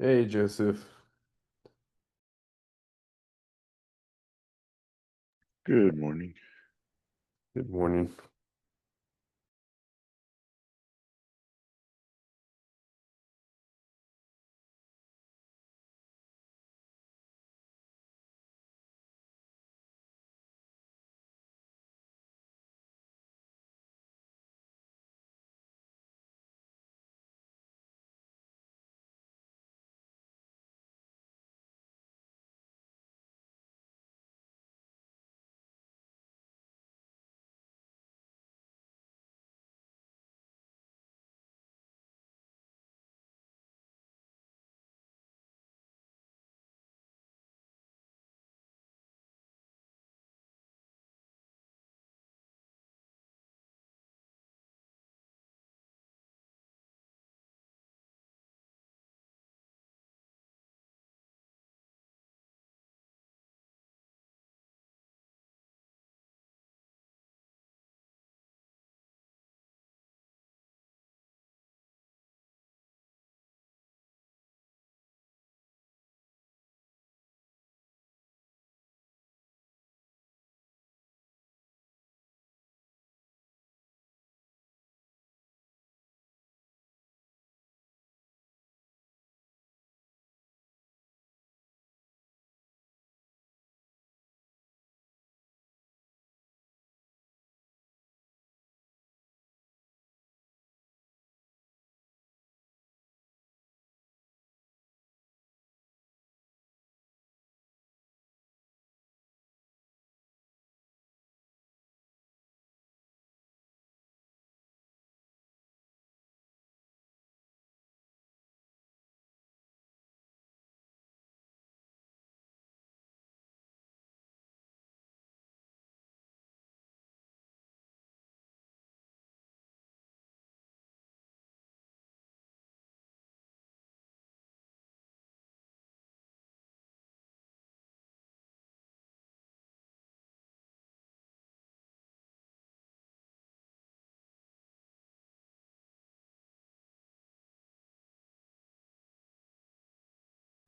Hey, Joseph. Good morning. Good morning.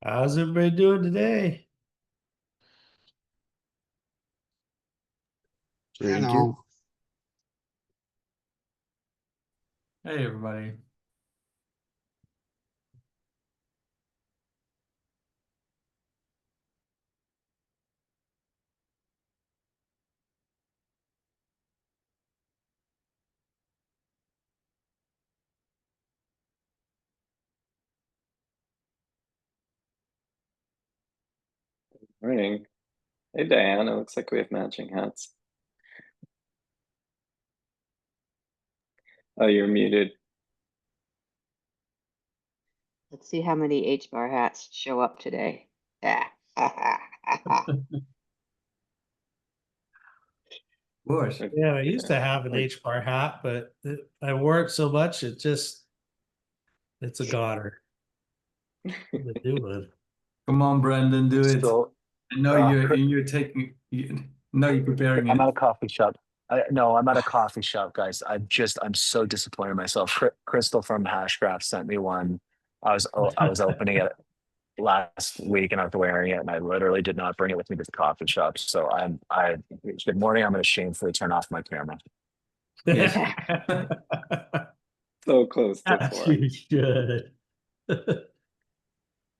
How's everybody doing today? Thank you. Hey, everybody. Morning. Hey Diane, it looks like we have matching hats. Oh, you're muted. Let's see how many H-bar hats show up today. Of course. Yeah, I used to have an Like, H-bar hat, but I wore it so much it's a goner. The new one. Come on, Brendan, do it. So, I know you're taking you're preparing I'm it. at a coffee shop. No, I'm at a coffee shop, guys. I'm so disappointed in myself. Crystal from Hashgraph sent me one. I was opening it last week and I was wearing it, and I literally did not bring it with me to the coffee shop. So good morning. I'm going to shamefully turn off my camera. Yeah. so close to As four. you should.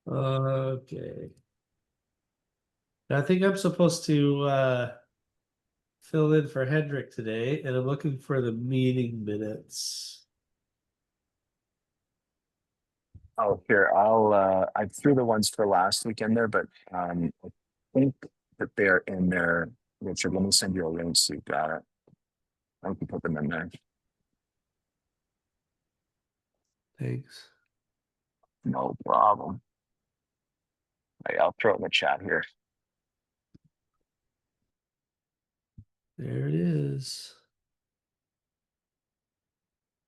Okay. I think I'm supposed to fill in for Hendrik today, and I'm looking for the meeting minutes. Oh, here, I threw the ones for last weekend there, but I think that they're in there. Richard, let me send you a link so you got it. I can put them in there. Thanks. No problem. Hey, I'll throw it in the chat here. There it is.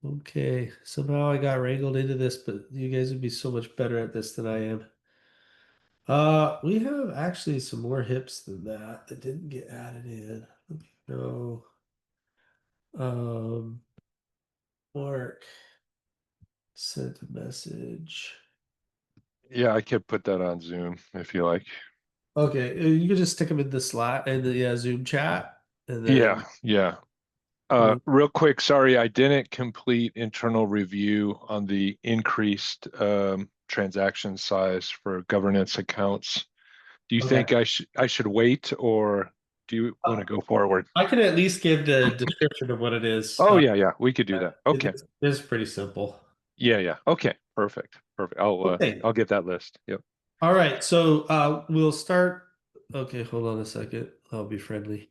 Okay, somehow I got wrangled into this, but you guys would be so much better at this than I am. We have actually some more hips than that didn't get added in. Let me know. Mark sent a message. Yeah, I could put that on Zoom if you like. Okay, you can just stick them in the slot in the Zoom chat, and Yeah, then yeah. we- Real quick, sorry, I didn't complete internal review on the increased transaction size for governance accounts. Do you okay. think I should wait, or do you want to go forward? I can at least give the description of what it is. Oh yeah, yeah, we could do that. Okay. It is pretty simple. Yeah, yeah. Okay. Perfect. Perfect. Okay. I'll get that list. Yep. All right. So we'll start. Okay, hold on a second. I'll be friendly.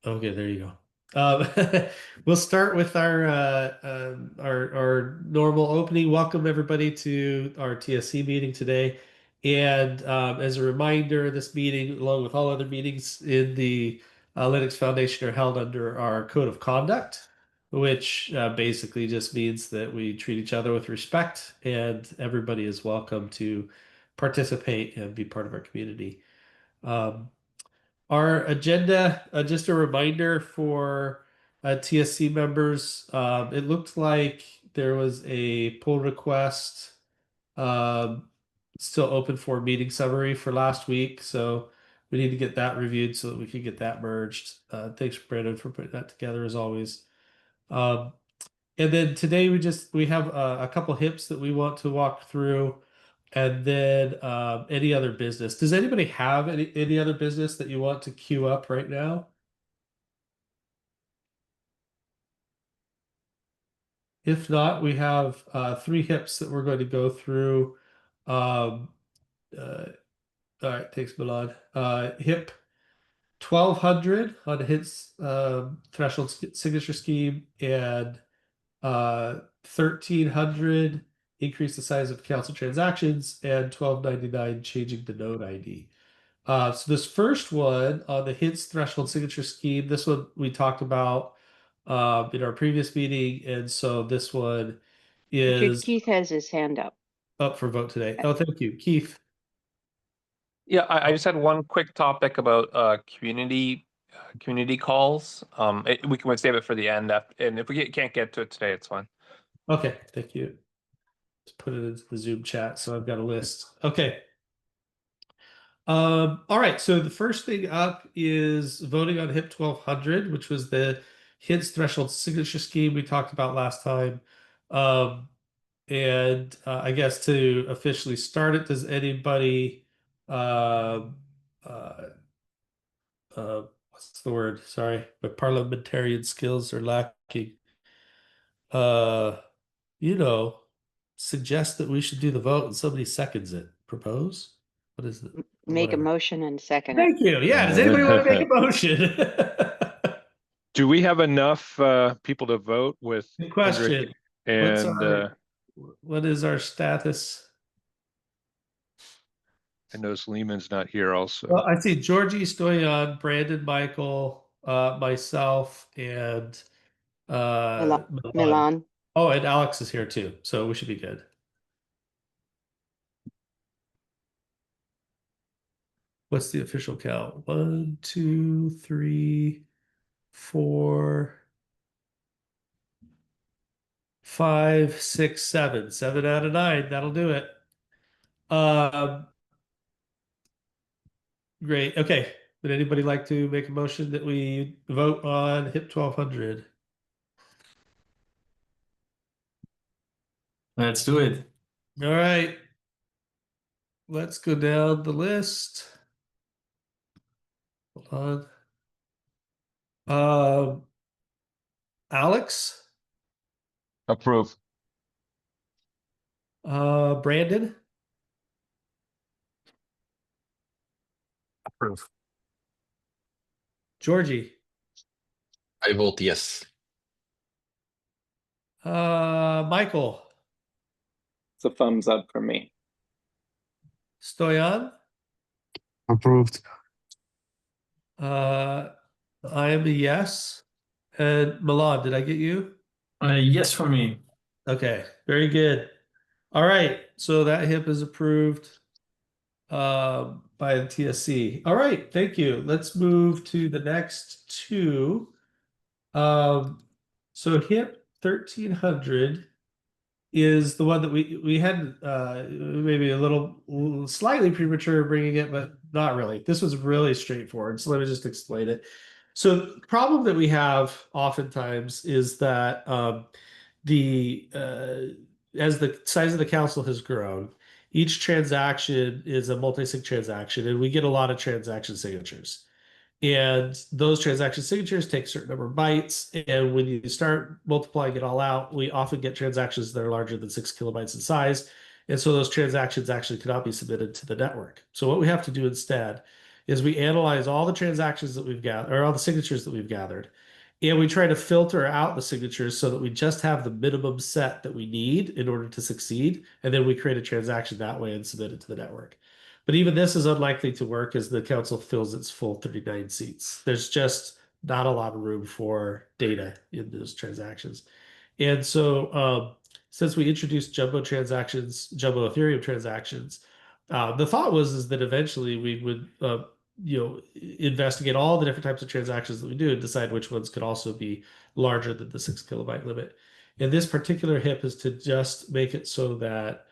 Okay, there you go. We'll start with our normal opening. Welcome everybody to our TSC meeting today. And as a reminder, this meeting, along with all other meetings in the Linux Foundation, are held under our code of conduct, which basically just means that we treat each other with respect, and everybody is welcome to participate and be part of our community. Um, our agenda, just a reminder for TSC members, it looked like there was a pull request um, still open for meeting summary for last week. So we need to get that reviewed so that we can get that merged. Thanks, Brandon, for putting that together as always. Um, and then today we have a couple hips that we want to walk through, and then any other business. Does anybody have any other business that you want to queue up right now? If not, we have three hips that we're going to go through. Um, all right, thanks, Milan. Hip 1200 on hits threshold signature scheme, and 1300 increase the size of council transactions, and 1299 changing the node ID. So this first one on the hits threshold signature scheme, this one we talked about in our previous meeting, and so this one Richard, is Keith has his hand up. up for vote today. Oh, thank you, Keith. Yeah, I just had one quick topic about community calls. We can save it for the end, and if we can't get to it today, it's fine. Okay, thank you. Just put it into the Zoom chat so I've got a list. Okay. All right, so the first thing up is voting on HIP 1200, which was the HIDS threshold signature scheme we talked about last time. And I guess to officially start it, does anybody, what's the word? Sorry, my parliamentarian skills are lacking. Uh, you know, suggest that we should do the vote and somebody seconds it. Propose? What is it? Make a Whatever. motion and second it. Thank you. Yeah, does anybody want to make a motion? Do we have enough people to vote with Good Hendrik question. What's and what is our status? I know Lehman's not here also. Well, I see Georgie Stoyan, Brandon Michael, myself, and Milan. Milan. Oh, and Alex is here too, so we should be good. What's the official count? 1, 2, 3, 4, 5, 6, 7. 7 out of 9. That'll do it. Great. Okay. Would anybody like to make a motion that we vote on HIP 1200? Let's do it. All right. Let's go down the list. Hold on. Alex, Approve. Brandon, Approve. Georgie, I vote yes. Michael, It's a thumbs up for me. Stoyan. Approved. I am a yes. And Milan, did I get you? Yes for me. Okay, very good. All right, so that HIP is approved by the TSC. All right, thank you. Let's move to the next two. So HIP 1300 is the one that we had maybe a little slightly premature bringing it, but not really. This was really straightforward. So let me just explain it. So the problem that we have oftentimes is that the as the size of the council has grown, each transaction is a multi-sig transaction, and we get a lot of transaction signatures. And those transaction signatures take a certain number of bytes. And when you start multiplying it all out, we often get transactions that are larger than 6 kilobytes in size. And so those transactions actually cannot be submitted to the network. So what we have to do instead is we analyze all the transactions that we've gathered, or all the signatures that we've gathered, and we try to filter out the signatures so that we just have the minimum set that we need in order to succeed. And then we create a transaction that way and submit it to the network. But even this is unlikely to work as the council fills its full 39 seats. There's just not a lot of room for data in those transactions. And so since we introduced jumbo Ethereum transactions, the thought is that eventually we would investigate all the different types of transactions that we do and decide which ones could also be larger than the 6 kilobyte limit. And this particular HIP is to just make it so that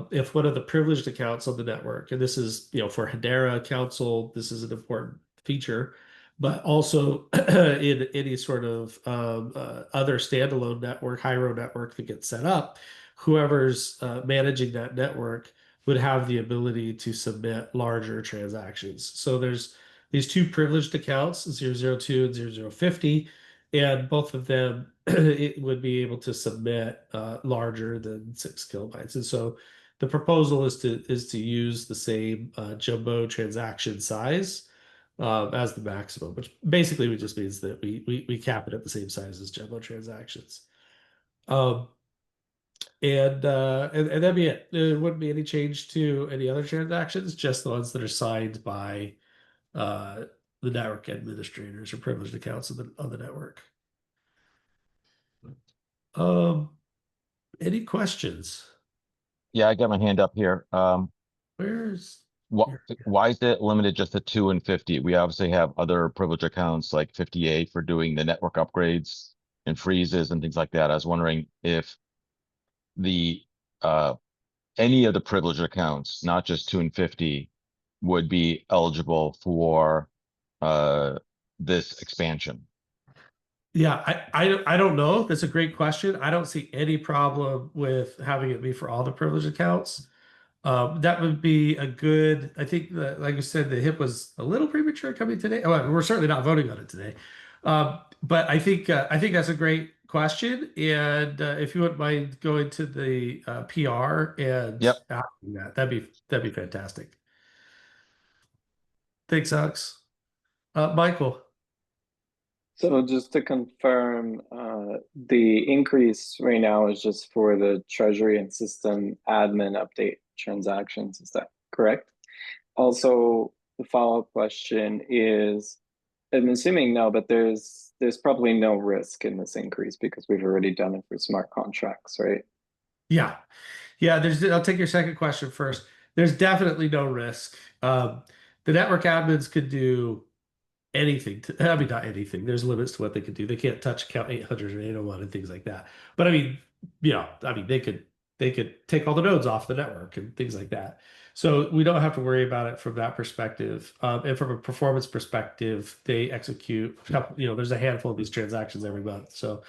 if one of the privileged accounts on the network, and this is, for Hedera Council, this is an important feature, but also in any sort of other standalone network, Hiero network that gets set up, whoever's managing that network would have the ability to submit larger transactions. So there's these two privileged accounts, 002 and 0050, and both of them it would be able to submit larger than 6 kilobytes. And so the proposal is to use the same jumbo transaction size as the maximum, which basically just means that we cap it at the same size as jumbo transactions. And that'd be it. There wouldn't be any change to any other transactions, just the ones that are signed by the network administrators or privileged accounts on the network. Any questions? Yeah, I got my hand up here. Where's Why is it limited just to 2 and 50? We obviously have other privilege accounts like 58 for doing the network upgrades and freezes and things like that. I was wondering if the any of the privileged accounts, not just 2 and 50, would be eligible for this expansion. Yeah, I don't know. That's a great question. I don't see any problem with having it be for all the privileged accounts. That would be a good. I think that, like I said, the HIP was a little premature coming today. Oh, we're certainly not voting on it today. But I think that's a great question. And if you wouldn't mind going to the PR and asking that, that'd be fantastic. Thanks, Alex. Michael. So just to confirm, the increase right now is just for the treasury and system admin update transactions. Is that correct? Also, the follow-up question is, I'm assuming no, but there's probably no risk in this increase because we've already done it for smart contracts, right? Yeah. I'll take your second question first. There's definitely no risk. The network admins could do anything. I mean, not anything. There's limits to what they could do. They can't touch account 800 or 801 and things like that. But I mean, they could take all the nodes off the network and things like that. So we don't have to worry about it from that perspective. And from a performance perspective, they execute. There's a handful of these transactions every month. So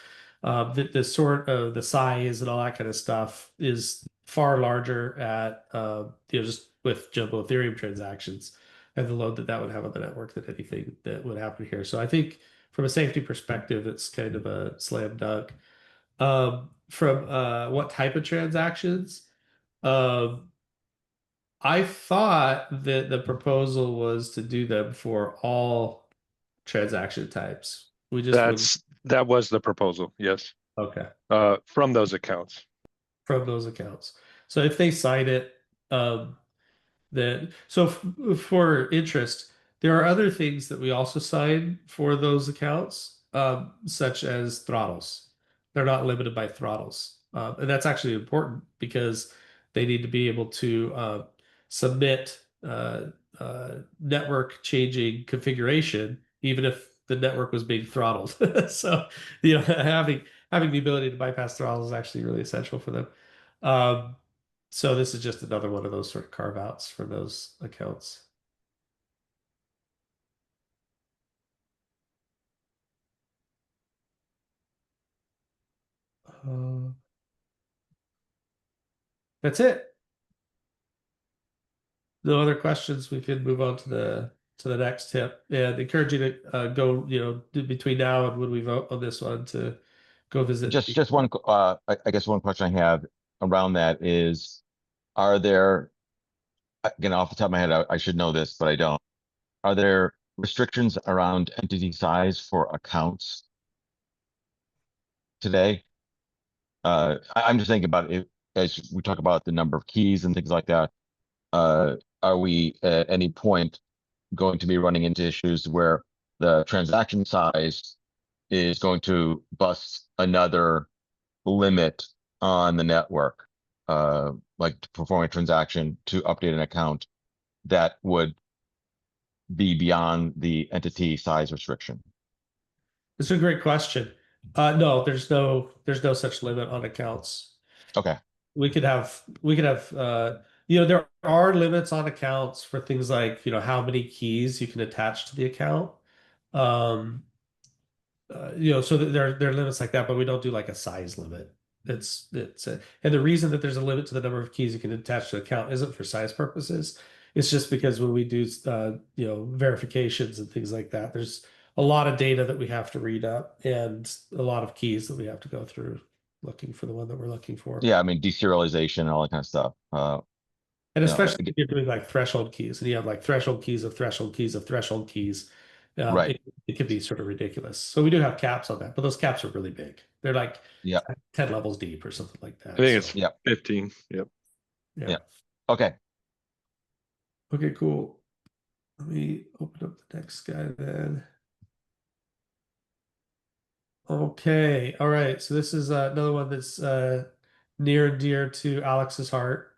the sort of the size and all that kind of stuff is far larger at just with jumbo Ethereum transactions and the load that would have on the network than anything that would happen here. So I think from a safety perspective, it's kind of a slam dunk. From what type of transactions? I thought that the proposal was to do them for all transaction types. That was the proposal, yes. Okay. From those accounts. From those accounts. So if they cite it, for interest, there are other things that we also sign for those accounts, such as throttles. They're not limited by throttles. And that's actually important because they need to be able to submit network changing configuration, even if the network was being throttled. So, having having the ability to bypass throttles is actually really essential for them. Um, so this is just another one of those sort of carve outs for those accounts. That's it. No other questions. We can move on to the next tip, and encourage you to go, between now and when we vote on this one, to go visit. Just one, I guess one question I have around that is, are there, again, off the top of my head, I should know this, but I don't. Are there restrictions around entity size for accounts today? I'm just thinking about it as we talk about the number of keys and things like that. Are we at any point going to be running into issues where the transaction size is going to bust another limit on the network, like to perform a transaction to update an account that would be beyond the entity size restriction? It's a great question. No, there's no such limit on accounts. Okay. We could have there are limits on accounts for things like, how many keys you can attach to the account. So there are limits like that, but we don't do like a size limit. And the reason that there's a limit to the number of keys you can attach to an account isn't for size purposes. It's just because when we do verifications and things like that, there's a lot of data that we have to read up and a lot of keys that we have to go through looking for the one that we're looking for. Yeah, I mean, deserialization and all that kind of stuff. And you know, especially if you're doing like threshold keys, and you have like threshold keys of threshold keys of threshold keys, Right. it can be sort of ridiculous. So we do have caps on that, but those caps are really big. They're like Yeah. 10 levels deep or something like that. I think So, it's Yeah. 15. Yep. yeah. Okay. Okay, cool. Let me open up the next guy then. Okay, all right. So this is another one that's near and dear to Alex's heart.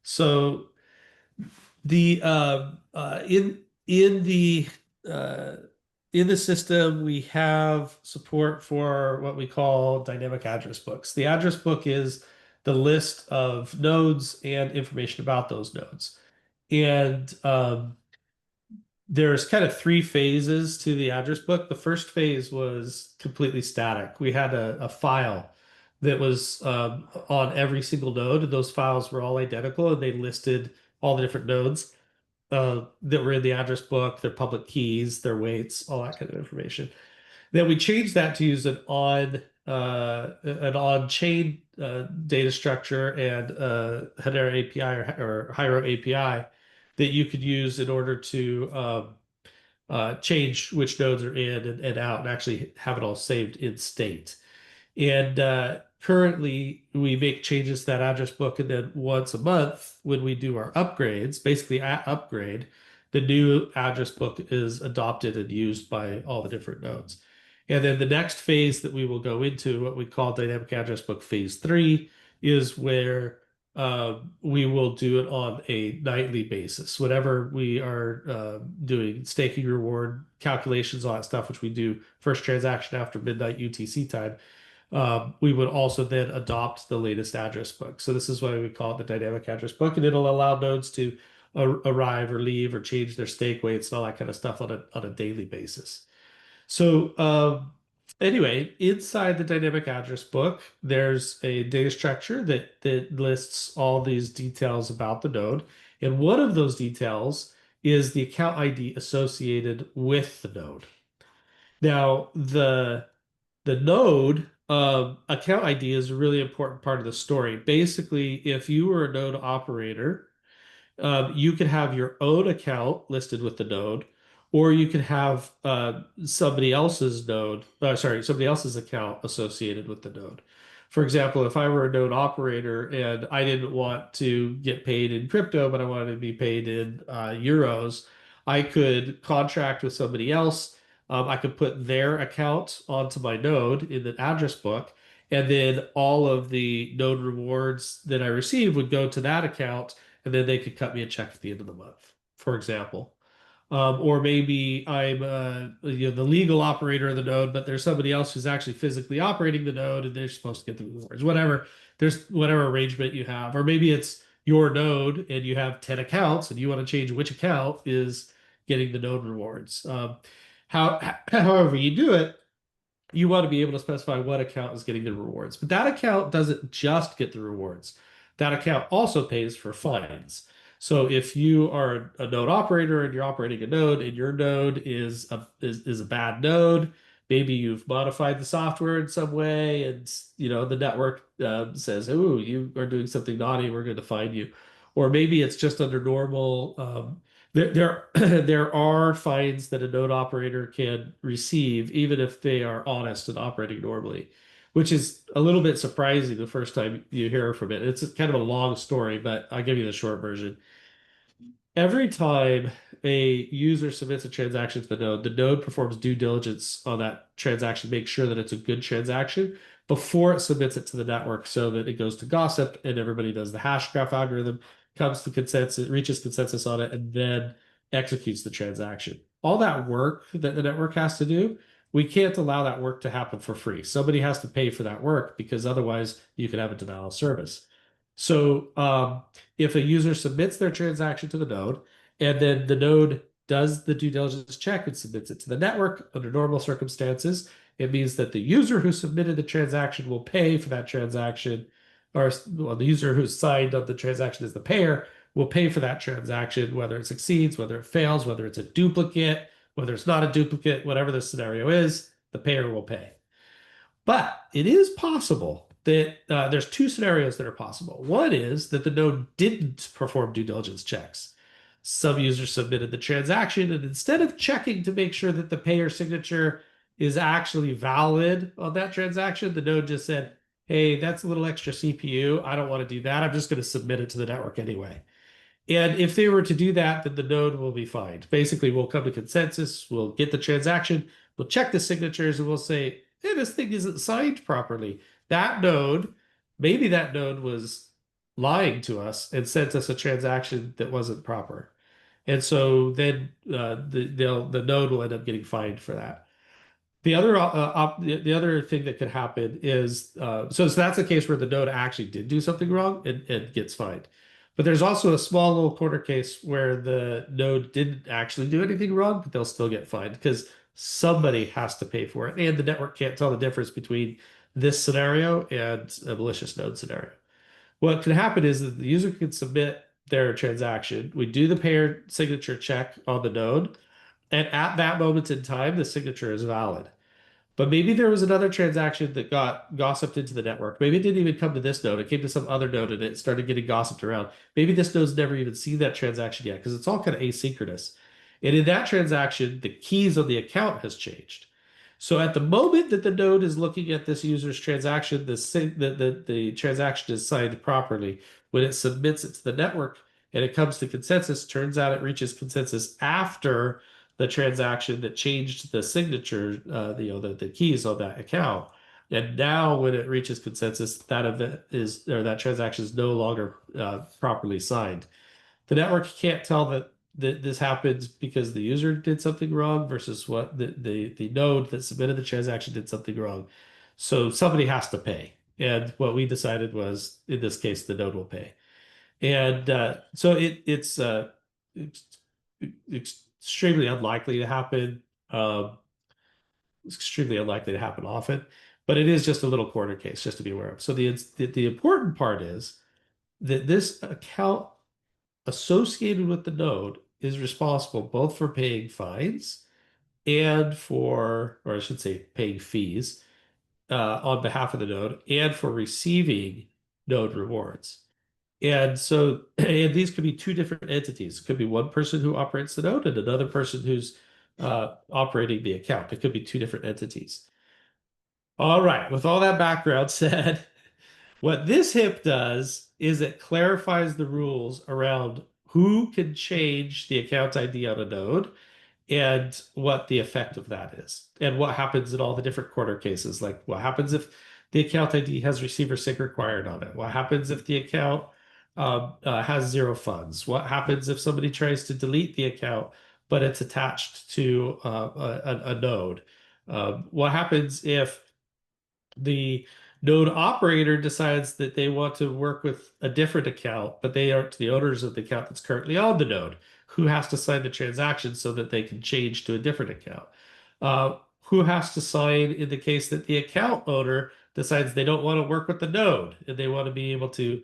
So the uh, in the system, we have support for what we call dynamic address books. The address book is the list of nodes and information about those nodes. And there's kind of three phases to the address book. The first phase was completely static. We had a file that was on every single node, and those files were all identical, and they listed all the different nodes that were in the address book, their public keys, their weights, all that kind of information. Then we changed that to use an on-chain data structure and Hedera API or Hiero API that you could use in order to change which nodes are in and out, and actually have it all saved in state. And currently, we make changes to that address book, and then once a month, when we do our upgrades, basically at upgrade, the new address book is adopted and used by all the different nodes. And then the next phase that we will go into, what we call dynamic address book phase 3, is where we will do it on a nightly basis. Whenever we are doing staking reward calculations, all that stuff, which we do first transaction after midnight UTC time, we would also then adopt the latest address book. So this is why we call it the dynamic address book, and it'll allow nodes to arrive or leave or change their stake weights and all that kind of stuff on a daily basis. So anyway, inside the dynamic address book, there's a data structure that lists all these details about the node. And one of those details is the account ID associated with the node. Now, the node account ID is a really important part of the story. Basically, if you were a node operator, you could have your own account listed with the node, or you could have somebody else's somebody else's account associated with the node. For example, if I were a node operator and I didn't want to get paid in crypto, but I wanted to be paid in euros, I could contract with somebody else. I could put their account onto my node in the address book, and then all of the node rewards that I receive would go to that account, and then they could cut me a check at the end of the month, for example. Or maybe I'm the legal operator of the node, but there's somebody else who's actually physically operating the node and they're supposed to get the rewards. Whatever, there's whatever arrangement you have. Or maybe it's your node and you have 10 accounts and you want to change which account is getting the node rewards. However you do it, you want to be able to specify what account is getting the rewards. But that account doesn't just get the rewards. That account also pays for fines. So if you are a node operator and you're operating a node and your node is a bad node, maybe you've modified the software in some way and the network says, "Oh, you are doing something naughty, we're going to fine you." Or maybe it's just under normal there are fines that a node operator can receive, even if they are honest and operating normally, which is a little bit surprising the first time you hear from it. It's kind of a long story, but I'll give you the short version. Every time a user submits a transaction to the node performs due diligence on that transaction, make sure that it's a good transaction before it submits it to the network so that it goes to gossip and everybody does the hash graph algorithm, comes to consensus, reaches consensus on it, and then executes the transaction. All that work that the network has to do, we can't allow that work to happen for free. Somebody has to pay for that work because otherwise you could have a denial of service. So if a user submits their transaction to the node and then the node does the due diligence check and submits it to the network under normal circumstances, it means that the user who submitted the transaction will pay for that transaction, or the user who signed on the transaction as the payer will pay for that transaction, whether it succeeds, whether it fails, whether it's a duplicate, whether it's not a duplicate, whatever the scenario is, the payer will pay. But it is possible that there's two scenarios that are possible. One is that the node didn't perform due diligence checks. Some user submitted the transaction, and instead of checking to make sure that the payer signature is actually valid on that transaction, the node just said, "Hey, that's a little extra CPU. I don't want to do that. I'm just going to submit it to the network anyway." And if they were to do that, then the node will be fined. Basically, we'll come to consensus, we'll get the transaction, we'll check the signatures, and we'll say, "Hey, this thing isn't signed properly." Maybe that node was lying to us and sent us a transaction that wasn't proper. And so then the node will end up getting fined for that. The other thing that could happen is so that's a case where the node actually did do something wrong and gets fined. But there's also a small little corner case where the node didn't actually do anything wrong, but they'll still get fined because somebody has to pay for it, and the network can't tell the difference between this scenario and a malicious node scenario. What can happen is that the user can submit their transaction. We do the payer signature check on the node, and at that moment in time, the signature is valid. But maybe there was another transaction that got gossiped into the network. Maybe it didn't even come to this node. It came to some other node and it started getting gossiped around. Maybe this node's never even seen that transaction yet because it's all kind of asynchronous. And in that transaction, the keys on the account has changed. So at the moment that the node is looking at this user's transaction, the transaction is signed properly. When it submits it to the network and it comes to consensus, turns out it reaches consensus after the transaction that changed the signature, the keys on that account. And now when it reaches consensus, that transaction is no longer properly signed. The network can't tell that this happens because the user did something wrong versus what the node that submitted the transaction did something wrong. So somebody has to pay. And what we decided was, in this case, the node will pay. And so it's extremely unlikely to happen. It's extremely unlikely to happen often, but it is just a little corner case, just to be aware of. So the important part is that this account associated with the node is responsible both for paying fines and or I should say, paying fees on behalf of the node and for receiving node rewards. And these could be two different entities. It could be one person who operates the node and another person who's operating the account. It could be two different entities. All right, with all that background said, what this HIP does is it clarifies the rules around who can change the account ID on a node and what the effect of that is, and what happens in all the different corner cases. Like what happens if the account ID has receiver sync required on it? What happens if the account has zero funds? What happens if somebody tries to delete the account but it's attached to a node. What happens if the node operator decides that they want to work with a different account, but they aren't the owners of the account that's currently on the node? Who has to sign the transaction so that they can change to a different account? Who has to sign in the case that the account owner decides they don't want to work with the node and they want to be able to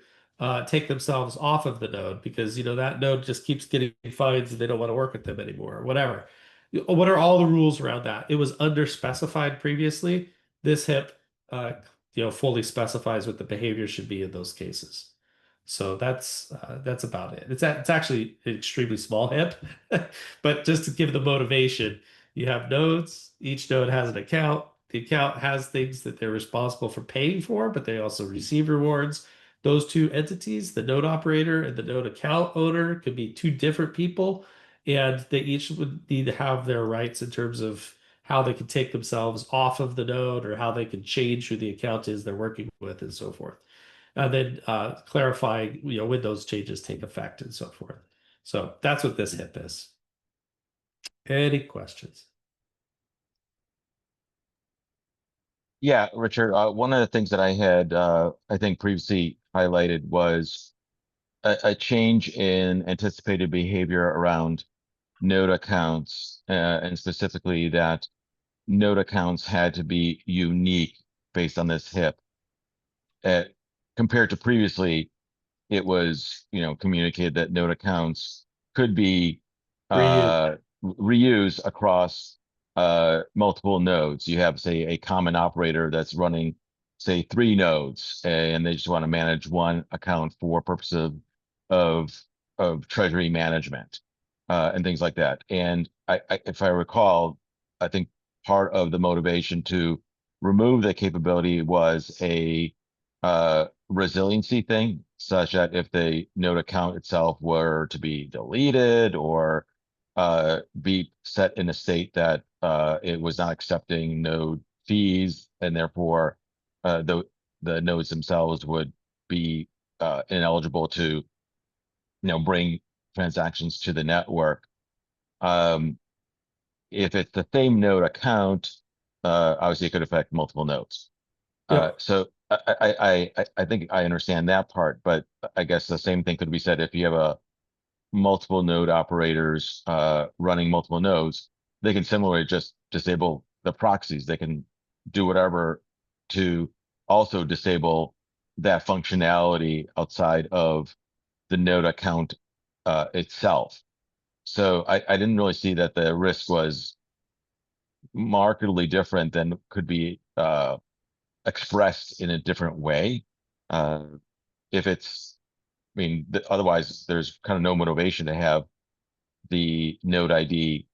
take themselves off of the node because that node just keeps getting fines and they don't want to work with them anymore or whatever. What are all the rules around that? It was underspecified previously. This HIP fully specifies what the behavior should be in those cases. So that's about it. It's actually an extremely small HIP, but just to give the motivation, you have nodes. Each node has an account. The account has things that they're responsible for paying for, but they also receive rewards. Those two entities, the node operator and the node account owner, could be two different people, and they each would need to have their rights in terms of how they can take themselves off of the node or how they can change who the account is they're working with and so forth. And then clarifying, when those changes take effect and so forth. So that's what this HIP is. Any questions? Yeah, Richard, one of the things that I had, I think previously highlighted was a change in anticipated behavior around node accounts, and specifically that node accounts had to be unique based on this HIP. Compared to previously, it was, communicated that node accounts could be reused across multiple nodes. You have, say, a common operator that's running, say, 3 nodes, and they just want to manage one account for purposes of treasury management, and things like that. And if I recall, I think part of the motivation to remove the capability was a resiliency thing, such that if the node account itself were to be deleted or be set in a state that it was not accepting node fees, and therefore the nodes themselves would be ineligible to bring transactions to the network. If it's the same node account, obviously it could affect multiple nodes. So I think I understand that part, but I guess the same thing could be said if you have a multiple node operators running multiple nodes. They can similarly just disable the proxies. They can do whatever to also disable that functionality outside of the node account itself. So I didn't really see that the risk was markedly different than could be expressed in a different way. If it's, I mean, otherwise there's kind of no motivation to have the node ID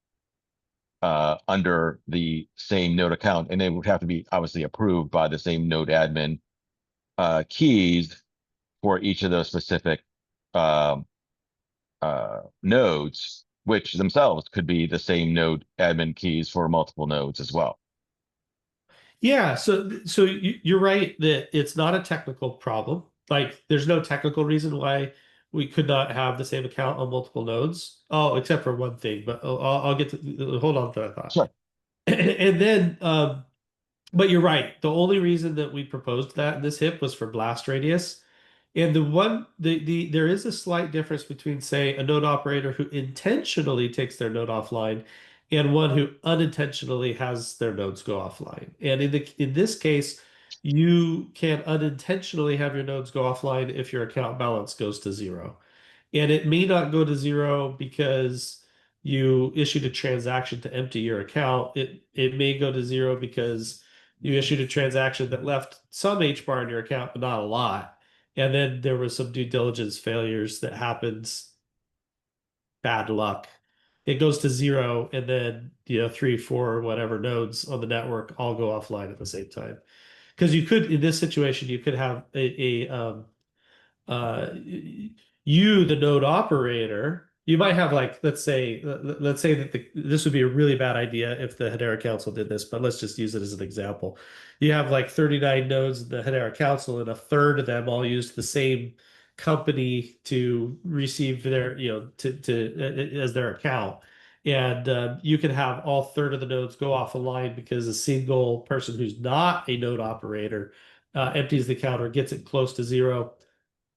under the same node account, and they would have to be obviously approved by the same node admin keys for each of those specific nodes, which themselves could be the same node admin keys for multiple nodes as well. Yeah, so you're right that it's not a technical problem. Like, there's no technical reason why we could not have the same account on multiple nodes. Oh, except for one thing, but I'll get to hold on to that thought. Sure. And then, but you're right. The only reason that we proposed that in this HIP was for blast radius. And there is a slight difference between, say, a node operator who intentionally takes their node offline and one who unintentionally has their nodes go offline. And in this case, you can unintentionally have your nodes go offline if your account balance goes to 0. And it may not go to 0 because you issued a transaction to empty your account. It may go to 0 because you issued a transaction that left some HBAR in your account, but not a lot. And then there was some due diligence failures that happens. Bad luck. It goes to 0, and then 3, 4, whatever nodes on the network all go offline at the same time. Because you could, in this situation, you could have the node operator. You might have, like, let's say that this would be a really bad idea if the Hedera Council did this, but let's just use it as an example. You have like 39 nodes in the Hedera Council, and a third of them all use the same company to receive their, as their account. And you can have all third of the nodes go off a line because a single person who's not a node operator empties the account or gets it close to zero.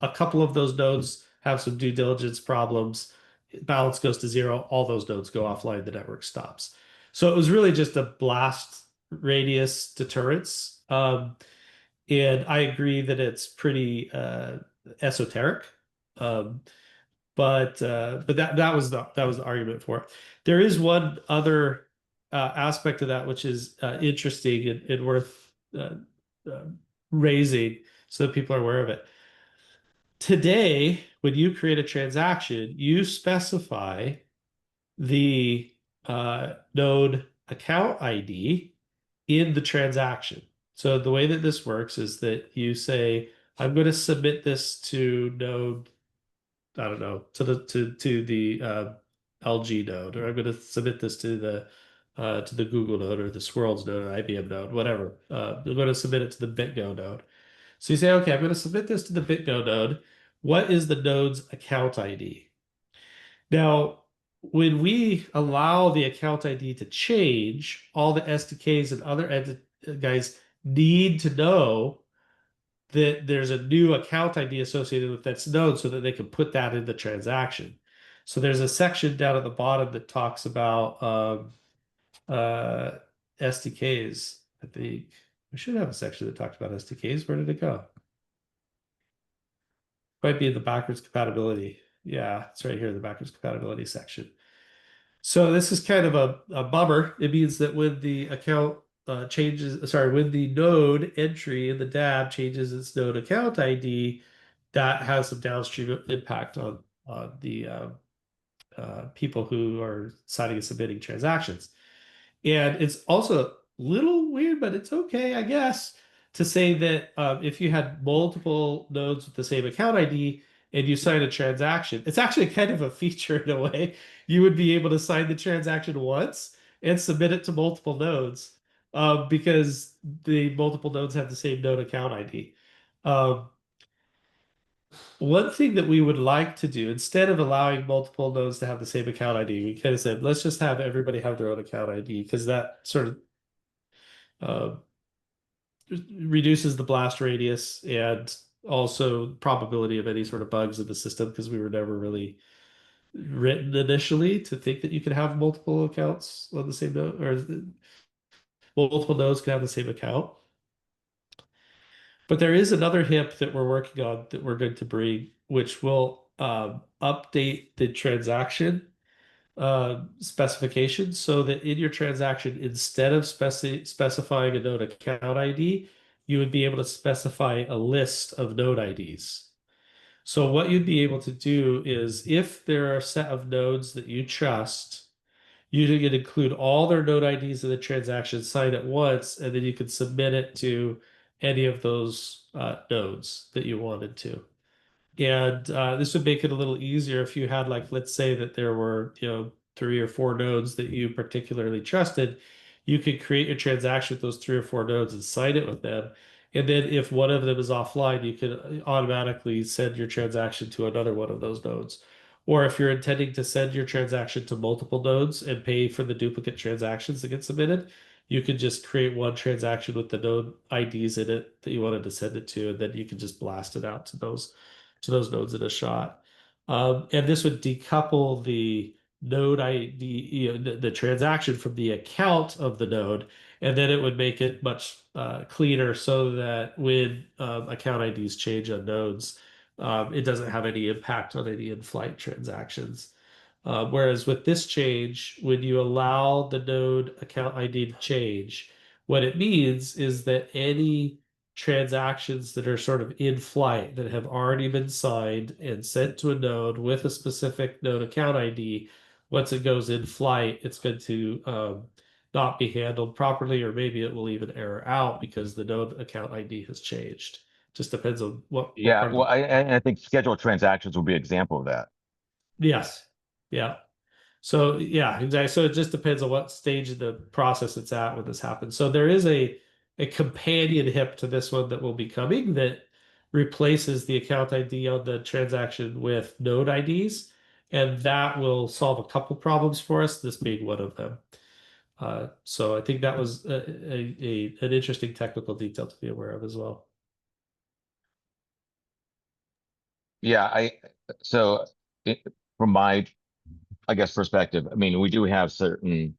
A couple of those nodes have some due diligence problems. Balance goes to zero. All those nodes go offline. The network stops. So it was really just a blast radius deterrence. And I agree that it's pretty esoteric. But that was the argument for it. There is one other aspect of that which is interesting and worth uh, raising so that people are aware of it. Today, when you create a transaction, you specify the node account ID in the transaction. So the way that this works is that you say, I'm going to submit this to node, I don't know, to the LG node, or I'm going to submit this to the Google node or the Swirls node or IBM node, whatever. I'm going to submit it to the BitGo node. So you say, okay, I'm going to submit this to the BitGo node. What is the node's account ID? Now, when we allow the account ID to change, all the SDKs and other guys need to know that there's a new account ID associated with that node so that they can put that in the transaction. So there's a section down at the bottom that talks about SDKs. I think we should have a section that talks about SDKs. Where did it go? Might be in the backwards compatibility. Yeah, it's right here in the backwards compatibility section. So this is kind of a bummer. It means that when the account changes, sorry, when the node entry in the DAB changes its node account ID, that has some downstream impact on the people who are signing and submitting transactions. And it's also a little weird, but it's okay, I guess, to say that if you had multiple nodes with the same account ID and you sign a transaction, it's actually kind of a feature in a way. You would be able to sign the transaction once and submit it to multiple nodes because the multiple nodes have the same node account ID. One thing that we would like to do, instead of allowing multiple nodes to have the same account ID, we kind of said, let's just have everybody have their own account ID because that sort of reduces the blast radius and also probability of any sort of bugs in the system because we were never really written initially to think that you could have multiple accounts on the same node or multiple nodes can have the same account. But there is another HIP that we're working on that we're going to bring, which will update the transaction specifications so that in your transaction, instead of specifying a node account ID, you would be able to specify a list of node IDs. So what you'd be able to do is if there are a set of nodes that you trust, you can include all their node IDs in the transaction, sign it once, and then you can submit it to any of those nodes that you wanted to. And this would make it a little easier if you had, like, let's say that there were, 3 or 4 nodes that you particularly trusted. You could create your transaction with those 3 or 4 nodes and sign it with them. And then if one of them is offline, you could automatically send your transaction to another one of those nodes. Or if you're intending to send your transaction to multiple nodes and pay for the duplicate transactions that get submitted, you could just create one transaction with the node IDs in it that you wanted to send it to, and then you can just blast it out to those nodes in a shot. And this would decouple the node ID, the transaction from the account of the node, and then it would make it much cleaner so that when account IDs change on nodes, it doesn't have any impact on any in-flight transactions. Whereas with this change, when you allow the node account ID to change, what it means is that any transactions that are sort of in flight that have already been signed and sent to a node with a specific node account ID, once it goes in flight, it's going to not be handled properly, or maybe it will even error out because the node account ID has changed. Just depends on what Yeah, part of well, I think scheduled transactions will be an example of that. Yes. Yeah. So yeah, exactly. So it just depends on what stage of the process it's at when this happens. So there is a companion HIP to this one that will be coming that replaces the account ID on the transaction with node IDs. and that will solve a couple problems for us, this being one of them. So I think that was an interesting technical detail to be aware of as well. Yeah, so from my, I guess, perspective, I mean, we do have certain,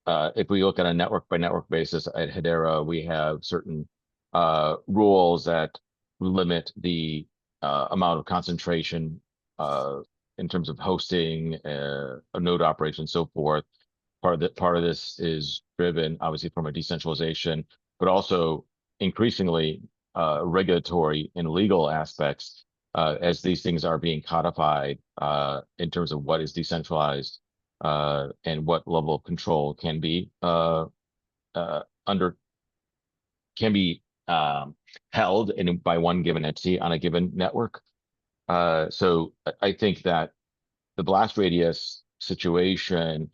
if we look at a network by network basis at Hedera, we have certain rules that limit the amount of concentration in terms of hosting, a node operation, so forth. Part of this is driven obviously from a decentralization, but also increasingly regulatory and legal aspects as these things are being codified in terms of what is decentralized and what level of control can be under can be held by one given entity on a given network. So I think that the blast radius situation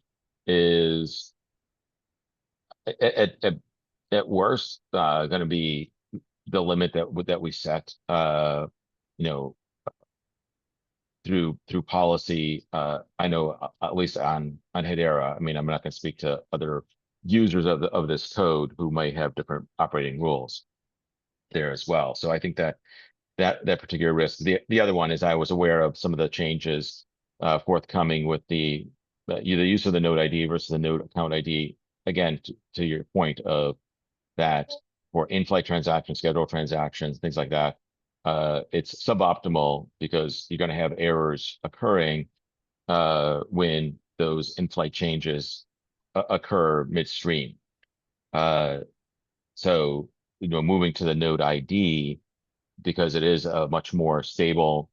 is at worst going to be the limit that we set you know through policy. I know at least on Hedera, I mean, I'm not going to speak to other users of this code who might have different operating rules there as well. So I think that particular risk. The other one is I was aware of some of the changes forthcoming with the use of the node ID versus the node account ID. Again, to your point of that for in-flight transactions, scheduled transactions, things like that, it's suboptimal because you're going to have errors occurring when those in-flight changes occur midstream. So, moving to the node ID, because it is a much more stable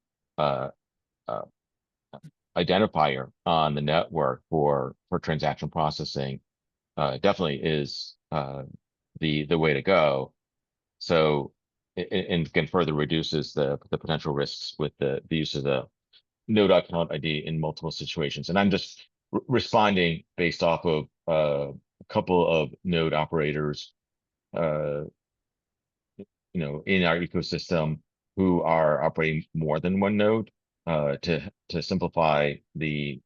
identifier on the network for transaction processing, definitely is the way to go. So, and can further reduces the potential risks with the use of the node account ID in multiple situations. And I'm just responding based off of a couple of node operators in our ecosystem who are operating more than one node to simplify the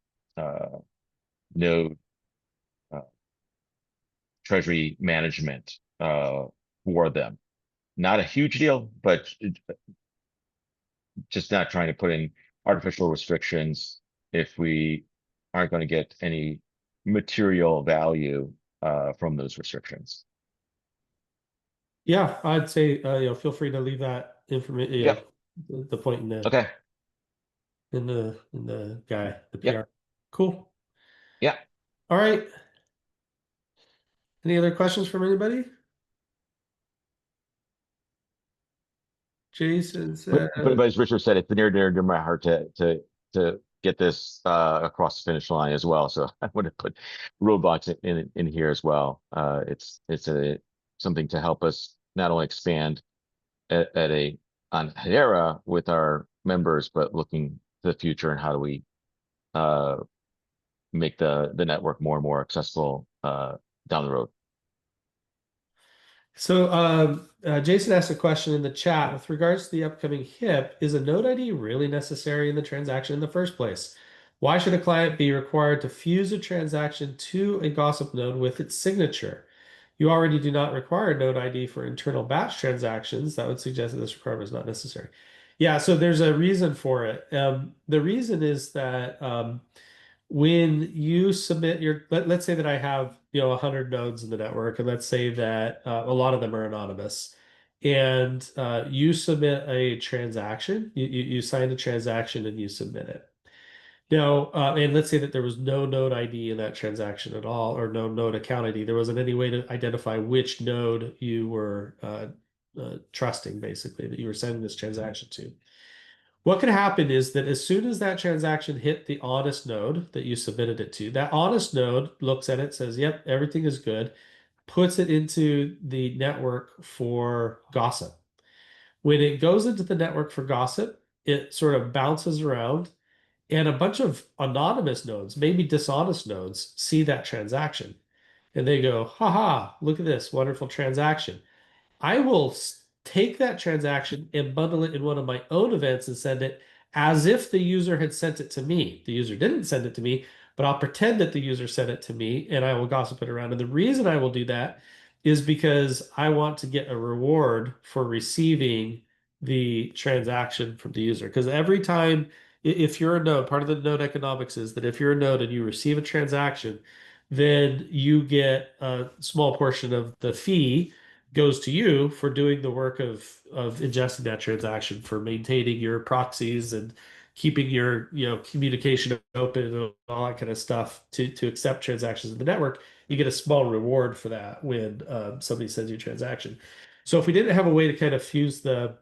node treasury management for them. Not a huge deal, but just not trying to put in artificial restrictions if we aren't going to get any material value from those restrictions. Yeah, I'd say feel free to leave that information. Yep. The point in the Okay. in the guy, the PR. Yep. Cool. Yeah. All right. Any other questions from anybody? Jason said, But as Richard said, it's near to my heart to get this across the finish line as well. So I want to put roadblocks in here as well. It's something to help us not only expand on Hedera with our members, but looking to the future and how do we make the network more and more accessible down the road. so Jason asked a question in the chat with regards to the upcoming HIP. Is a node ID really necessary in the transaction in the first place? Why should a client be required to fuse a transaction to a gossip node with its signature? You already do not require a node ID for internal batch transactions. That would suggest that this requirement is not necessary. Yeah, so there's a reason for it. The reason is that when you submit your, let's say that I have 100 nodes in the network, and let's say that a lot of them are anonymous, and you submit a transaction, you sign a transaction and you submit it. Now, and let's say that there was no node ID in that transaction at all, or no node account ID. There wasn't any way to identify which node you were trusting, basically, that you were sending this transaction to. What could happen is that as soon as that transaction hit the honest node that you submitted it to, that honest node looks at it, says, yep, everything is good, puts it into the network for gossip. When it goes into the network for gossip, it sort of bounces around, and a bunch of anonymous nodes, maybe dishonest nodes, see that transaction. And they go, haha, look at this wonderful transaction. I will take that transaction and bundle it in one of my own events and send it as if the user had sent it to me. The user didn't send it to me, but I'll pretend that the user sent it to me and I will gossip it around. And the reason I will do that is because I want to get a reward for receiving the transaction from the user. Because every time, if you're a node, part of the node economics is that if you're a node and you receive a transaction, then you get a small portion of the fee goes to you for doing the work of ingesting that transaction, for maintaining your proxies and keeping your communication open and all that kind of stuff to accept transactions in the network. You get a small reward for that when somebody sends you a transaction. So if we didn't have a way to kind of fuse the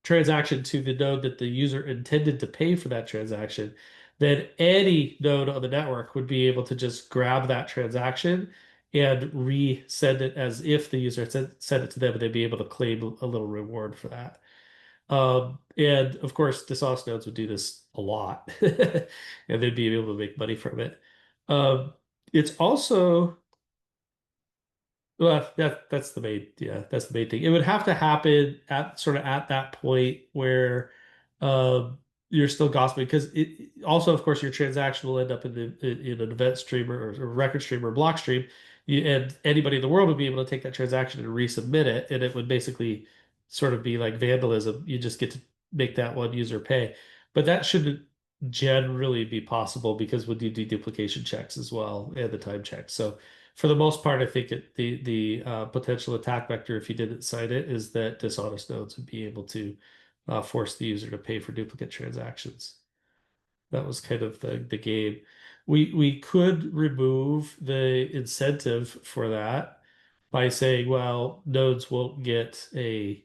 transaction to the node that the user intended to pay for that transaction, then any node on the network would be able to just grab that transaction and resend it as if the user had sent it to them, and they'd be able to claim a little reward for that. And of course, dishonest nodes would do this a lot, and they'd be able to make money from it. It's also well, that's the main thing. It would have to happen at sort of at that point where you're still gossiping, because it also, of course, your transaction will end up in an event stream or record stream or block stream, and anybody in the world would be able to take that transaction and resubmit it, and it would basically sort of be like vandalism. You just get to make that one user pay, but that shouldn't generally be possible because we'll do deduplication checks as well and the time checks. So for the most part, I think the potential attack vector, if you didn't cite it, is that dishonest nodes would be able to force the user to pay for duplicate transactions. That was kind of the game. We could remove the incentive for that by saying, well, nodes won't get a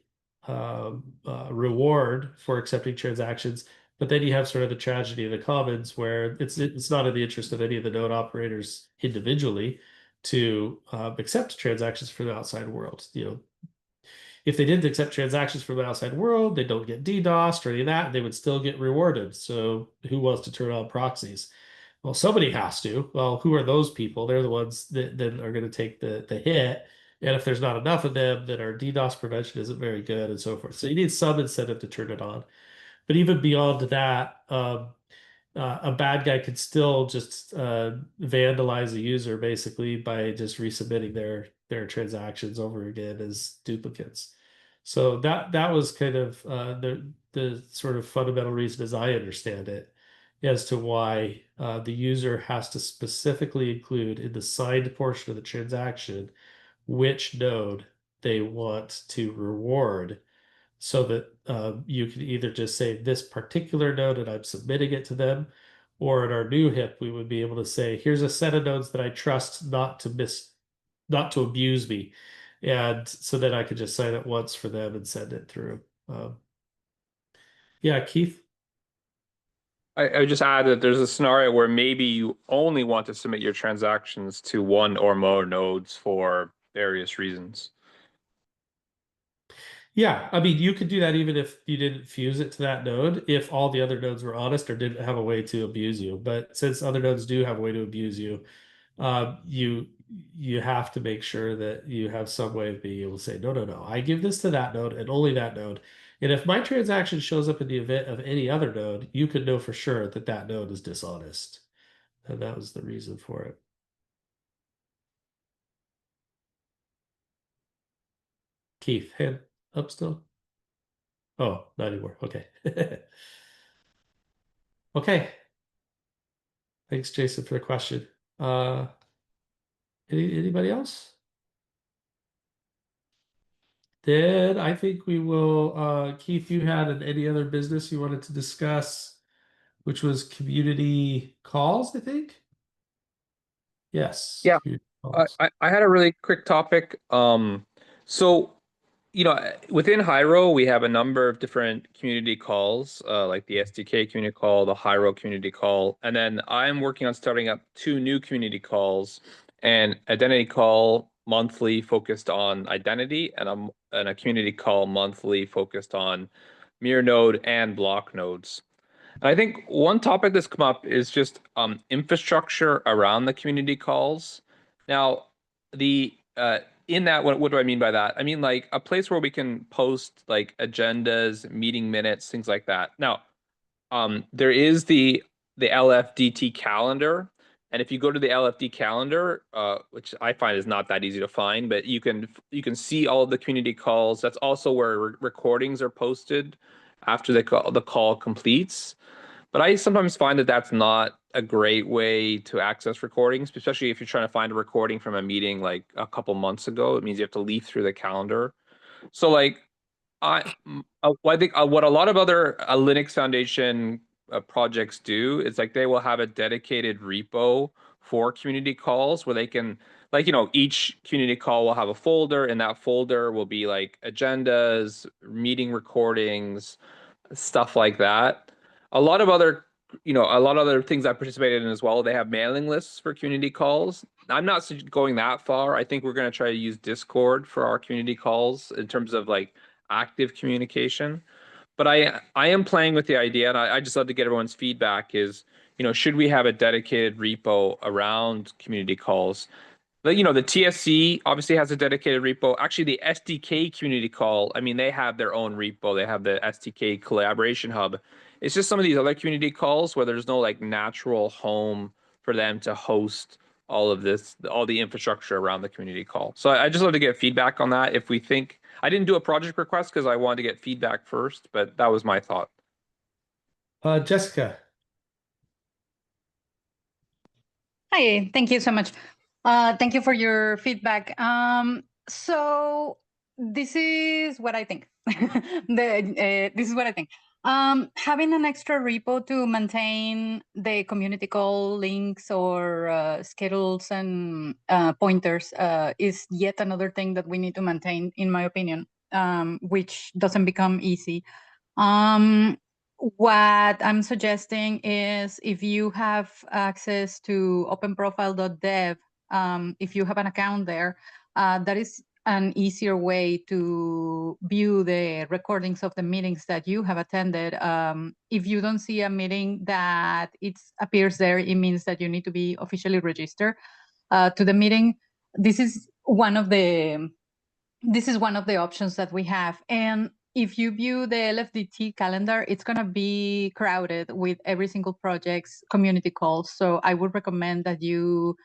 reward for accepting transactions, but then you have sort of the tragedy of the commons where it's not in the interest of any of the node operators individually to accept transactions from the outside world. If they didn't accept transactions from the outside world, they don't get DDoSed or any of that, they would still get rewarded. So who wants to turn on proxies? Well, somebody has to. Well, who are those people? They're the ones that then are going to take the hit. And if there's not enough of them, then our DDoS prevention isn't very good and so forth. So you need some incentive to turn it on. But even beyond that, a bad guy could still just vandalize a user basically by just resubmitting their transactions over again as duplicates. So that was kind of the sort of fundamental reason, as I understand it, as to why the user has to specifically include in the signed portion of the transaction which node they want to reward, so that you can either just say this particular node and I'm submitting it to them, or in our new HIP, we would be able to say, here's a set of nodes that I trust not to abuse me. And so that I could just sign it once for them and send it through. Yeah, Keith? I would just add that there's a scenario where maybe you only want to submit your transactions to one or more nodes for various reasons. Yeah, I mean, you could do that even if you didn't fuse it to that node, if all the other nodes were honest or didn't have a way to abuse you. But since other nodes do have a way to abuse you, you have to make sure that you have some way of being able to say, no, I give this to that node and only that node. And if my transaction shows up in the event of any other node, you could know for sure that that node is dishonest. And that was the reason for it. Keith, hand up still? Oh, not anymore. Okay. Okay. Thanks, Jason, for the question. Anybody else? Then I think we will, Keith, you had any other business you wanted to discuss, which was community calls, I think? Yes. Yeah. Community calls. I had a really quick topic. So, within Hiero, we have a number of different community calls, like the SDK community call, the Hiero community call, and then I'm working on starting up 2 new community calls, an identity call monthly focused on identity, and a community call monthly focused on mirror node and block nodes. And I think one topic that's come up is just infrastructure around the community calls. Now, the in that, what do I mean by that? I mean like a place where we can post like agendas, meeting minutes, things like that. Now, there is the LFDT calendar. And if you go to the LFD calendar, which I find is not that easy to find, but you can see all of the community calls. That's also where recordings are posted after the call completes. But I sometimes find that that's not a great way to access recordings, especially if you're trying to find a recording from a meeting like a couple months ago. It means you have to leaf through the calendar. So like I think what a lot of other Linux Foundation projects do is like they will have a dedicated repo for community calls where they can, like, you know, each community call will have a folder, and that folder will be like agendas, meeting recordings, stuff like that. A lot of other, you know, a lot of other things I participated in as well. They have mailing lists for community calls. I'm not going that far. I think we're going to try to use Discord for our community calls in terms of like active communication. But I am playing with the idea, and I just love to get everyone's feedback. Is, you know, should we have a dedicated repo around community calls? You know, the TSC obviously has a dedicated repo. Actually, the SDK community call, I mean, they have their own repo. They have the SDK collaboration hub. It's just some of these other community calls where there's no like natural home for them to host all of this, all the infrastructure around the community call. So I just love to get feedback on that. If we think, I didn't do a project request because I wanted to get feedback first, but that was my thought. Jessica. Hi, thank you so much. Thank you for your feedback. So this is what I think. This is what I think. Having an extra repo to maintain the community call links or schedules and pointers is yet another thing that we need to maintain, in my opinion, which doesn't become easy. What I'm suggesting is if you have access to openprofile.dev, if you have an account there, that is an easier way to view the recordings of the meetings that you have attended. If you don't see a meeting that it appears there, it means that you need to be officially registered to the meeting. This is one of the options that we have. And if you view the LFDT calendar, it's going to be crowded with every single project's community calls. So I would recommend that you,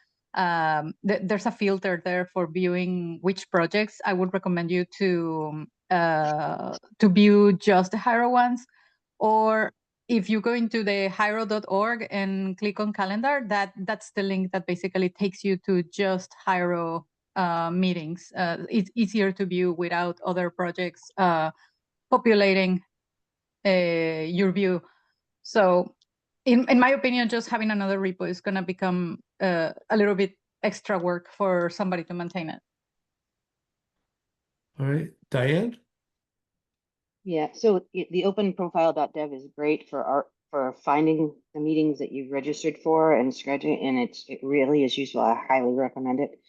there's a filter there for viewing which projects. I would recommend you to view just the Hiero ones. Or if you go into the hiero.org and click on calendar, that's the link that basically takes you to just Hiero meetings. It's easier to view without other projects populating your view. So in my opinion, just having another repo is going to become a little bit extra work for somebody to maintain it. All right, Diane? Yeah, so the openprofile.dev is great for finding the meetings that you've registered for and scheduling, and it really is useful. I highly recommend it.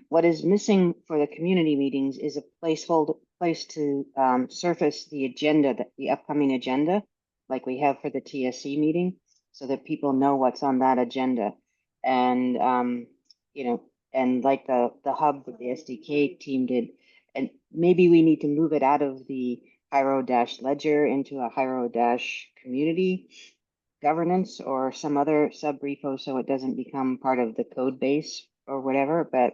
What is missing for the community meetings is a place to surface the agenda, the upcoming agenda, like we have for the TSC meeting, so that people know what's on that agenda. And you know, and like the hub that the SDK team did, and maybe we need to move it out of the Hiero-ledger into a Hiero-community governance or some other sub repo so it doesn't become part of the code base or whatever. But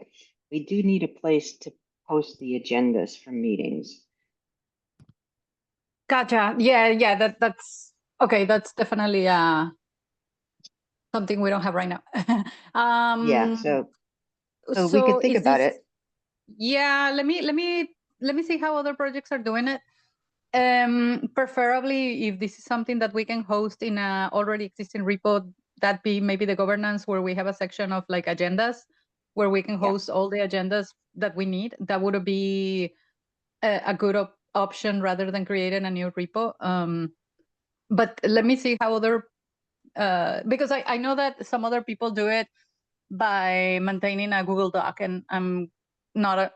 we do need a place to post the agendas for meetings. Gotcha. Yeah, that's okay. That's definitely something we don't have right now. Yeah, so we could think about it. Yeah, let me see how other projects are doing it. Preferably if this is something that we can host in a already existing repo, that be maybe the governance where we have a section of like agendas where we can host all the agendas that we need. That would be a good option rather than creating a new repo. But let me see how other, because I know that some other people do it by maintaining a Google Doc, and I'm not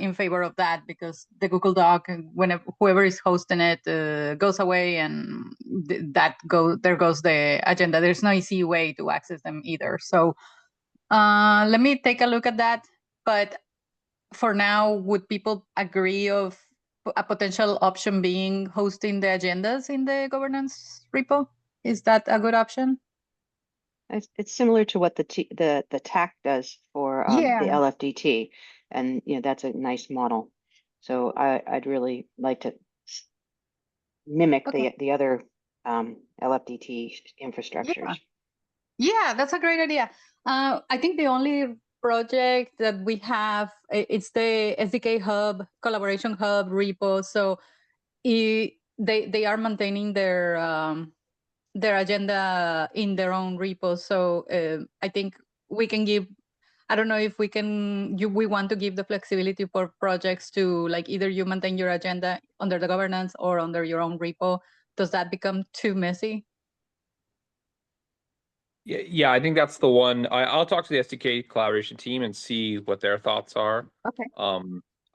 in favor of that, because the Google Doc, whenever whoever is hosting it goes away, and there goes the agenda. There's no easy way to access them either. So let me take a look at that. But for now, would people agree of a potential option being hosting the agendas in the governance repo. Is that a good option? It's similar to what the TAC does for the Yeah. LFDT, and that's a nice model. So I'd really like to mimic Okay. the other LFDT infrastructures. Yeah, that's a great idea. I think the only project that we have, it's the SDK Hub, Collaboration Hub repo. So they are maintaining their agenda in their own repo. So I think we can give, I don't know if we can, we want to give the flexibility for projects to like either you maintain your agenda under the governance or under your own repo. Does that become too messy? Yeah, I think that's the one. I'll talk to the SDK collaboration team and see what their thoughts are. Okay.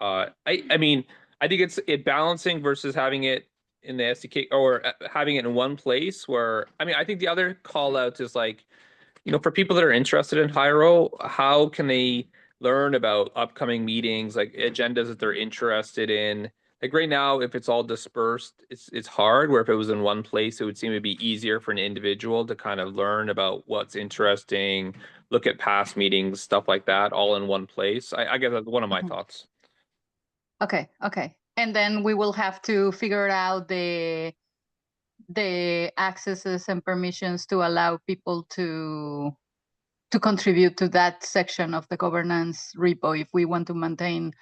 I mean, I think it's balancing versus having it in the SDK or having it in one place where, I mean, I think the other call out is like, for people that are interested in Hiero, how can they learn about upcoming meetings, like agendas that they're interested in? Like right now, if it's all dispersed, it's hard. Where if it was in one place, it would seem to be easier for an individual to kind of learn about what's interesting, look at past meetings, stuff like that, all in one place. I guess that's one of my thoughts. Okay. And then we will have to figure out the accesses and permissions to allow people to contribute to that section of the governance repo if we want to maintain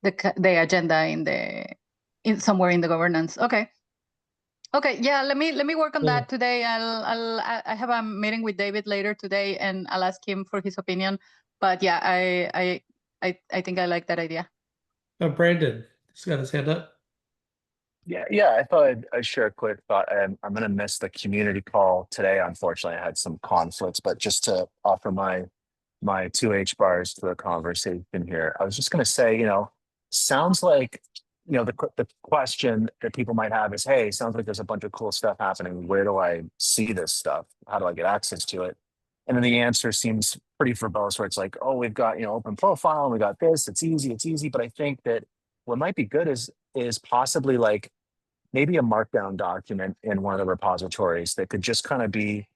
the agenda in somewhere in the governance. Okay, yeah, let me work on that today. I have a meeting with David later today, and I'll ask him for his opinion. But yeah, I think I like that idea. Brandon, he's got his hand up. Yeah. I thought I'd share a quick thought. I'm going to miss the community call today. Unfortunately, I had some conflicts, but just to offer my 2H bars to the conversation here, I was just going to say, sounds like, the question that people might have is, hey, sounds like there's a bunch of cool stuff happening. Where do I see this stuff? How do I get access to it? And then the answer seems pretty verbose, where it's like, oh, we've got, open profile and we got this. It's easy. But I think that what might be good is possibly like maybe a markdown document in one of the repositories that could just kind of be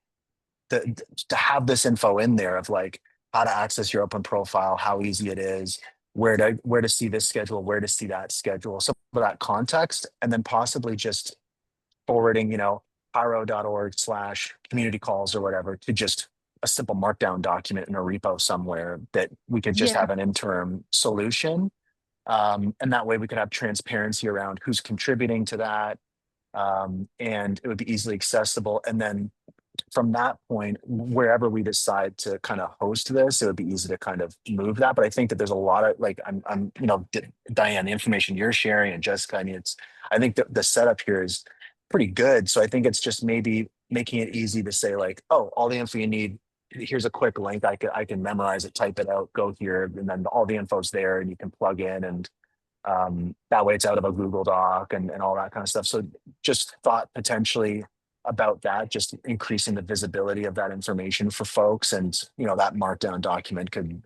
to have this info in there of like how to access your open profile, how easy it is, where to see this schedule, where to see that schedule, some of that context, and then possibly just forwarding, hiero.org/community calls or whatever to just a simple markdown document in a repo somewhere that we could just have an interim solution. And that way we could have transparency around who's contributing to that. And it would be easily accessible. And then from that point, wherever we decide to kind of host this, it would be easy to kind of move that. But I think that there's a lot of like, I'm Diane, the information you're sharing and Jessica, I think the setup here is pretty good. So I think it's just maybe making it easy to say like, oh, all the info you need, here's a quick link. I can memorize it, type it out, go here, and then all the info's there and you can plug in, and that way it's out of a Google Doc and all that kind of stuff. So just thought potentially about that, just increasing the visibility of that information for folks. And, that markdown document could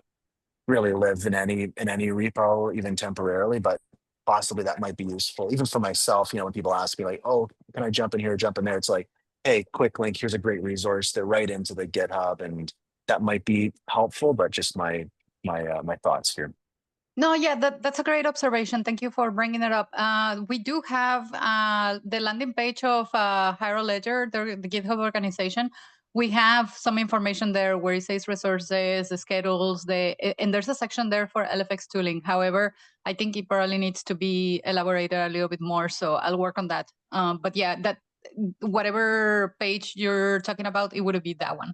really live in any repo, even temporarily, but possibly that might be useful even for myself. When people ask me like, oh, can I jump in here, jump in there? It's like, hey, quick link, here's a great resource. They're right into the GitHub, and that might be helpful, but just my thoughts here. No, yeah, that's a great observation. Thank you for bringing it up. We do have the landing page of Hiero Ledger, the GitHub organization. We have some information there where it says resources, the schedules, and there's a section there for LFX tooling. However, I think it probably needs to be elaborated a little bit more, so I'll work on that. But yeah, that whatever page you're talking about, it would be that one.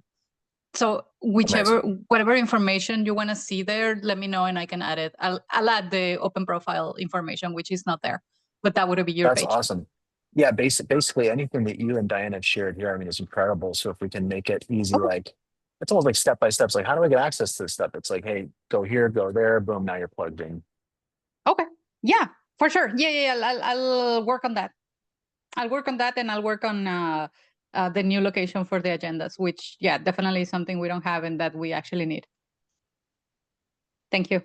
So whatever information you want to see there, let me know and I can add it. I'll add the open profile information, which is not there, but that would be your page. That's awesome. Yeah, basically anything that you and Diane have shared here, is incredible. So if we can make it easy, like it's almost like step by step. It's like, how do I get access to this stuff? It's like, hey, go here, go there, boom, now you're plugged in. Okay. Yeah, for sure. Yeah. I'll work on that. I'll work on that, and I'll work on the new location for the agendas, which, yeah, definitely is something we don't have and that we actually need. Thank you.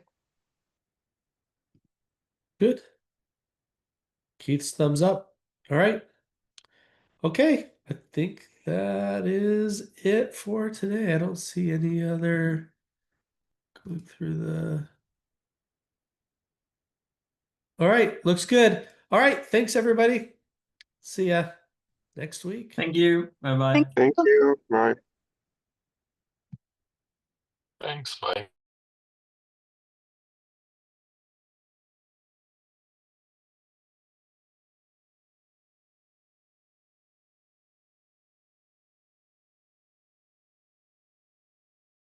Good. Keith's thumbs up. All right. Okay, I think that is it for today. I don't see any other going through the. All right, looks good. All right, thanks everybody. See ya next week. Thank you. Bye bye. Thank Thank you. Bye. Thanks, bye.